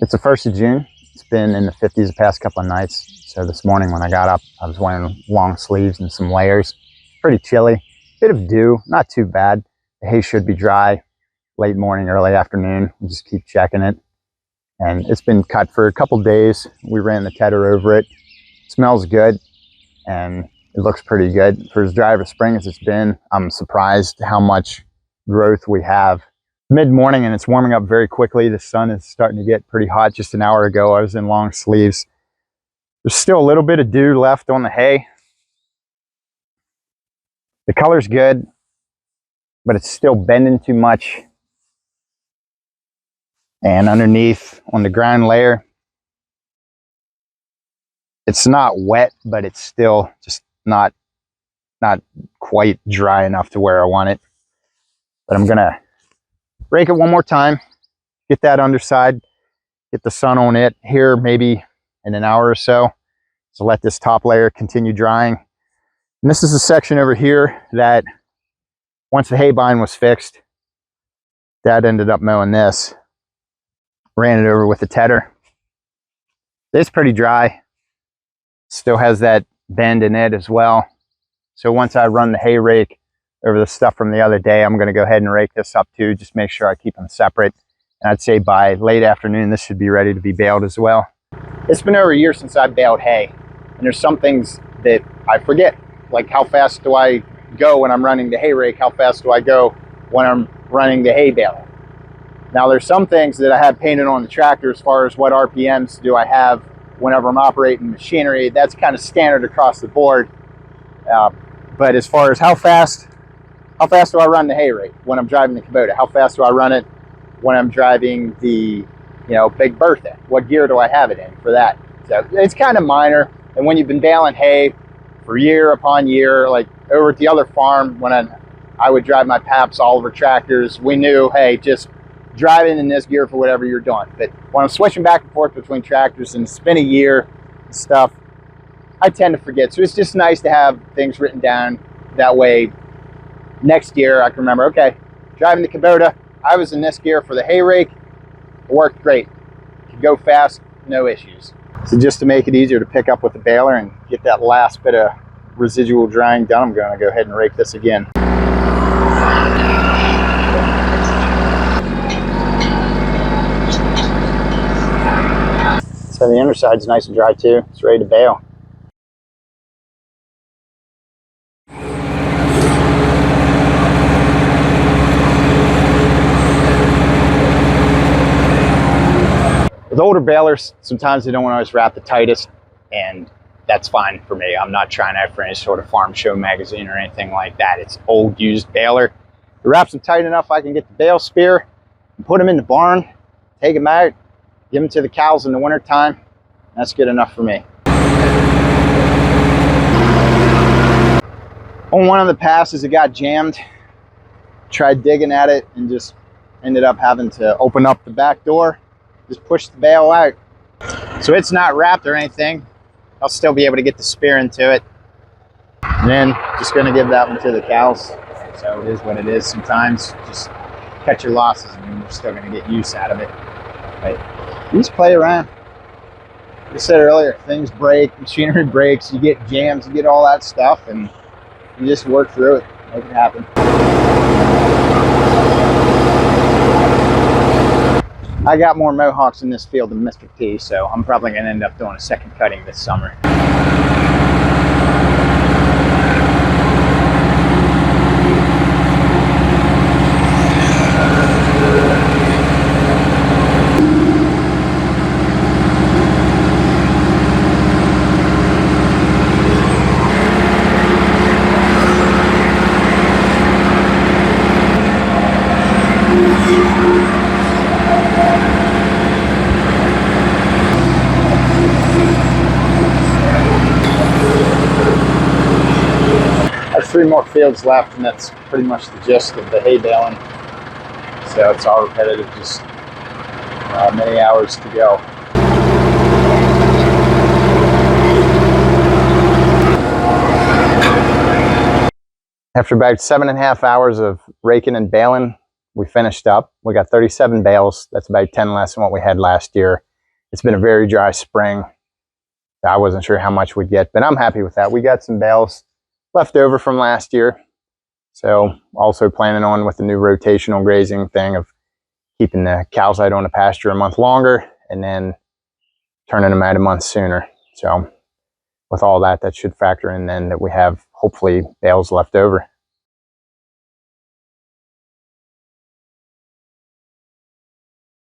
It's the 1st of June. It's been in the 50s the past couple of nights. So this morning when I got up, I was wearing long sleeves and some layers. Pretty chilly. Bit of dew, not too bad. The hay should be dry late morning, early afternoon. We'll just keep checking it. And it's been cut for a couple days. We ran the tedder over it. Smells good and it looks pretty good. For as dry of a spring as it's been, I'm surprised how much growth we have. Mid-morning and it's warming up very quickly. The sun is starting to get pretty hot. Just an hour ago I was in long sleeves. There's still a little bit of dew left on the hay. The color's good, but it's still bending too much. And underneath on the ground layer, it's not wet, but it's still just not quite dry enough to where I want it. But I'm gonna rake it one more time, get that underside, get the sun on it here maybe in an hour or so. So let this top layer continue drying. And this is a section over here that once the hay bind was fixed, Dad ended up mowing this. Ran it over with the tedder. It's pretty dry. Still has that bend in it as well. So once I run the hay rake over the stuff from the other day, I'm going to go ahead and rake this up too. Just make sure I keep them separate. And I'd say by late afternoon, this should be ready to be baled as well. It's been over a year since I baled hay. And there's some things that I forget. Like how fast do I go when I'm running the hay rake? How fast do I go when I'm running the hay baler? Now there's some things that I have painted on the tractor as far as what RPMs do I have whenever I'm operating machinery. That's kind of standard across the board. But as far as how fast do I run the hay rake when I'm driving the Kubota? How fast do I run it when I'm driving the, Big Bertha? What gear do I have it in for that? So it's kind of minor. And when you've been baling hay for year upon year, like over at the other farm, when I would drive my Paps Oliver tractors, we knew, hey, just drive in this gear for whatever you're doing. But when I'm switching back and forth between tractors and it's been a year and stuff, I tend to forget. So it's just nice to have things written down. That way, next year I can remember, okay, driving the Kubota, I was in this gear for the hay rake. It worked great. Could go fast, no issues. So just to make it easier to pick up with the baler and get that last bit of residual drying done, I'm going to go ahead and rake this again. So the underside's nice and dry too. It's ready to bale. With older balers, sometimes they don't always wrap the tightest, and that's fine for me. I'm not trying out for any sort of farm show magazine or anything like that. It's old used baler. If it wraps them tight enough, I can get the bale spear and put them in the barn, take them out, give them to the cows in the winter time. That's good enough for me. On one of the passes, it got jammed. Tried digging at it and just ended up having to open up the back door. Just push the bale out. So it's not wrapped or anything. I'll still be able to get the spear into it. And then just going to give that one to the cows. So it is what it is. Sometimes just cut your losses and you're still going to get use out of it. But you just play around. Like I said earlier, things break, machinery breaks, you get jams, you get all that stuff, and you just work through it, make it happen. I got more Mohawks in this field than Mr. P, so I'm probably going to end up doing a second cutting this summer. Three more fields left, and that's pretty much the gist of the hay baling. So it's all repetitive, just many hours to go. After about 7.5 hours of raking and baling, we finished up. We got 37 bales. That's about 10 less than what we had last year. it's been a very dry spring. I wasn't sure how much we'd get, but I'm happy with that. We got some bales left over from last year. So also planning on with the new rotational grazing thing of keeping the cows out on the pasture a month longer and then turning them out a month sooner. So with all that, that should factor in then that we have hopefully bales left over.